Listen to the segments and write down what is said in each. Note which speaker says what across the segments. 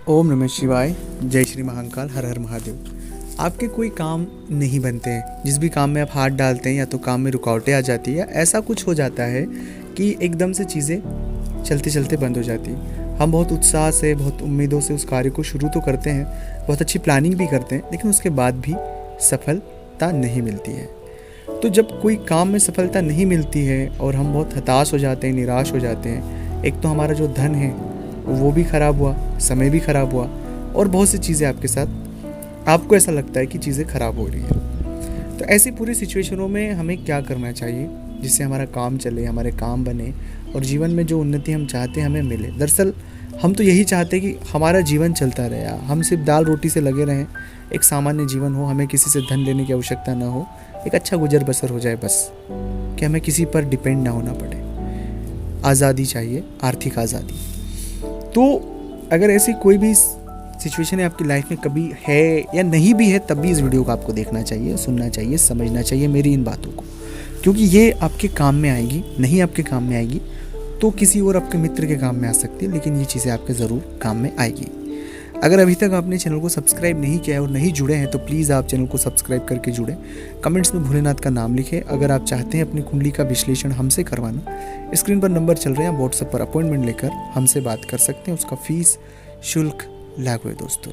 Speaker 1: ओम नमः शिवाय। जय श्री महाकाल। हर हर महादेव। आपके कोई काम नहीं बनते हैं, जिस भी काम में आप हाथ डालते हैं या तो काम में रुकावटें आ जाती है या ऐसा कुछ हो जाता है कि एकदम से चीज़ें चलते चलते बंद हो जाती हैं। हम बहुत उत्साह से, बहुत उम्मीदों से उस कार्य को शुरू तो करते हैं, बहुत अच्छी प्लानिंग भी करते हैं, लेकिन उसके बाद भी सफलता नहीं मिलती है। तो जब कोई काम में सफलता नहीं मिलती है और हम बहुत हताश हो जाते हैं, निराश हो जाते हैं, एक तो हमारा जो धन है वो भी ख़राब हुआ, समय भी ख़राब हुआ और बहुत सी चीज़ें आपके साथ, आपको ऐसा लगता है कि चीज़ें ख़राब हो रही हैं। तो ऐसी पूरी सिचुएशनों में हमें क्या करना चाहिए जिससे हमारा काम चले, हमारे काम बने और जीवन में जो उन्नति हम चाहते हैं हमें मिले। दरअसल हम तो यही चाहते हैं कि हमारा जीवन चलता रहे, हम सिर्फ दाल रोटी से लगे रहें, एक सामान्य जीवन हो, हमें किसी से धन लेने की आवश्यकता ना हो, एक अच्छा गुजर बसर हो जाए बस, कि हमें किसी पर डिपेंड ना होना पड़े। आज़ादी चाहिए, आर्थिक आज़ादी। तो अगर ऐसी कोई भी सिचुएशन है आपकी लाइफ में, कभी है या नहीं भी है, तब भी इस वीडियो को आपको देखना चाहिए, सुनना चाहिए, समझना चाहिए मेरी इन बातों को, क्योंकि ये आपके काम में आएगी। नहीं आपके काम में आएगी तो किसी और आपके मित्र के काम में आ सकती है, लेकिन ये चीज़ें आपके ज़रूर काम में आएगी। अगर अभी तक आपने चैनल को सब्सक्राइब नहीं किया है और नहीं जुड़े हैं तो प्लीज़ आप चैनल को सब्सक्राइब करके जुड़ें। कमेंट्स में भोलेनाथ का नाम लिखें। अगर आप चाहते हैं अपनी कुंडली का विश्लेषण हमसे करवाना, स्क्रीन पर नंबर चल रहे हैं, व्हाट्सएप पर अपॉइंटमेंट लेकर हमसे बात कर सकते हैं। उसका फीस शुल्क लागू है दोस्तों।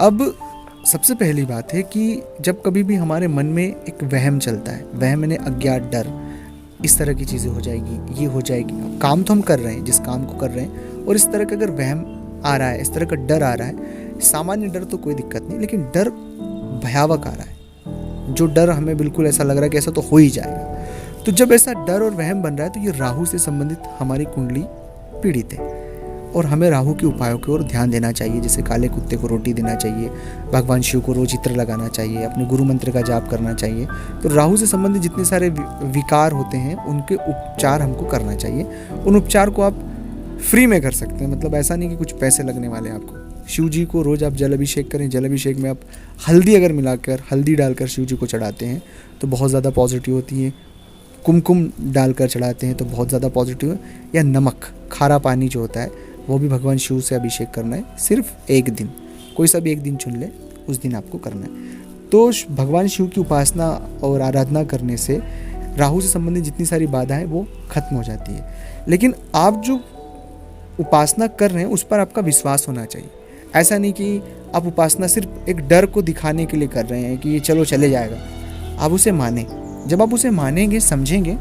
Speaker 1: अब सबसे पहली बात है कि जब कभी भी हमारे मन में एक वहम चलता है, वहम यानी अज्ञात डर, इस तरह की चीज़ें हो जाएगी, ये हो जाएगी, काम तो हम कर रहे हैं जिस काम को कर रहे हैं, और इस तरह का अगर वहम आ रहा है, इस तरह का डर आ रहा है, सामान्य डर तो कोई दिक्कत नहीं, लेकिन डर भयावह आ रहा है, जो डर हमें बिल्कुल ऐसा लग रहा है कि ऐसा तो हो ही जाएगा। तो जब ऐसा डर और वहम बन रहा है तो ये राहु से संबंधित हमारी कुंडली पीड़ित है और हमें राहु के उपायों की ओर ध्यान देना चाहिए। जैसे काले कुत्ते को रोटी देना चाहिए, भगवान शिव को रोज इत्र लगाना चाहिए, अपने गुरु मंत्र का जाप करना चाहिए। तो राहु से संबंधित जितने सारे विकार होते हैं उनके उपचार हमको करना चाहिए। उन उपचार को आप फ्री में कर सकते हैं, मतलब ऐसा नहीं कि कुछ पैसे लगने वाले हैं आपको। शिव जी को रोज़ आप जल अभिषेक करें, जल अभिषेक में आप हल्दी अगर मिलाकर, हल्दी डालकर शिव जी को चढ़ाते हैं तो बहुत ज़्यादा पॉजिटिव होती है। कुमकुम डालकर चढ़ाते हैं तो बहुत ज़्यादा पॉजिटिव है। या नमक, खारा पानी जो होता है वो भी भगवान शिव से अभिषेक करना है। सिर्फ एक दिन, कोई सा भी एक दिन चुन ले, उस दिन आपको करना है। तो भगवान शिव की उपासना और आराधना करने से राहु से संबंधित जितनी सारी बाधाएं वो खत्म हो जाती है। लेकिन आप जो उपासना कर रहे हैं उस पर आपका विश्वास होना चाहिए। ऐसा नहीं कि आप उपासना सिर्फ एक डर को दिखाने के लिए कर रहे हैं कि ये चलो चले जाएगा। आप उसे मानें। जब आप उसे मानेंगे, समझेंगे,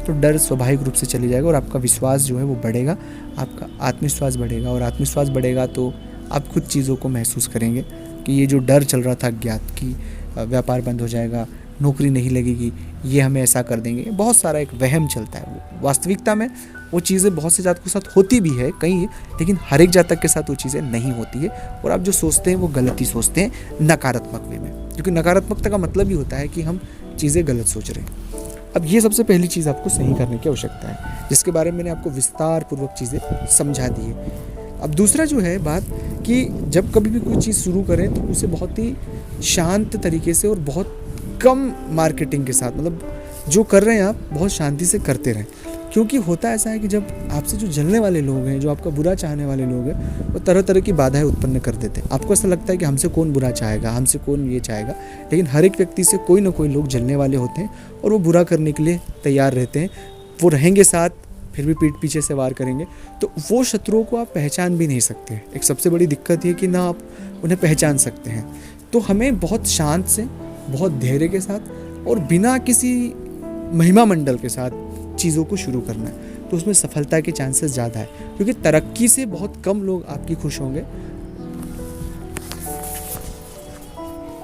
Speaker 1: तो डर स्वाभाविक रूप से चले जाएगा और आपका विश्वास जो है वो बढ़ेगा, आपका आत्मविश्वास बढ़ेगा, और आत्मविश्वास बढ़ेगा तो आप खुद चीज़ों को महसूस करेंगे कि ये जो डर चल रहा था अज्ञात की, व्यापार बंद हो जाएगा, नौकरी नहीं लगेगी, ये हमें ऐसा कर देंगे, बहुत सारा एक वहम चलता है। वो वास्तविकता में वो चीज़ें बहुत से जातकों के साथ होती भी है कहीं, लेकिन हर एक जातक के साथ वो चीज़ें नहीं होती है। और आप जो सोचते हैं वो गलत ही सोचते हैं, नकारात्मक वे में, क्योंकि नकारात्मकता का मतलब ही होता है कि हम चीज़ें गलत सोच रहे हैं। अब ये सबसे पहली चीज़ आपको सही करने की आवश्यकता है, जिसके बारे में मैंने आपको विस्तार पूर्वक चीज़ें समझा दी है। अब दूसरा जो है बात कि जब कभी भी कोई चीज़ शुरू करें तो उसे बहुत ही शांत तरीके से और बहुत कम मार्केटिंग के साथ, मतलब जो कर रहे हैं आप बहुत शांति से करते रहें। क्योंकि होता ऐसा है कि जब आपसे जो जलने वाले लोग हैं, जो आपका बुरा चाहने वाले लोग हैं, वो तरह तरह की बाधाएं उत्पन्न कर देते हैं। आपको ऐसा लगता है कि हमसे कौन बुरा चाहेगा, हमसे कौन ये चाहेगा, लेकिन हर एक व्यक्ति से कोई ना कोई लोग जलने वाले होते हैं और वो बुरा करने के लिए तैयार रहते हैं। वो रहेंगे साथ, फिर भी पीठ पीछे से वार करेंगे। तो वो शत्रुओं को आप पहचान भी नहीं सकते। एक सबसे बड़ी दिक्कत ये कि ना आप उन्हें पहचान सकते हैं। तो हमें बहुत शांत से, बहुत धैर्य के साथ और बिना किसी महिमा मंडल के साथ चीज़ों को शुरू करना है, तो उसमें सफलता के चांसेस ज़्यादा है। क्योंकि तरक्की से बहुत कम लोग आपकी खुश होंगे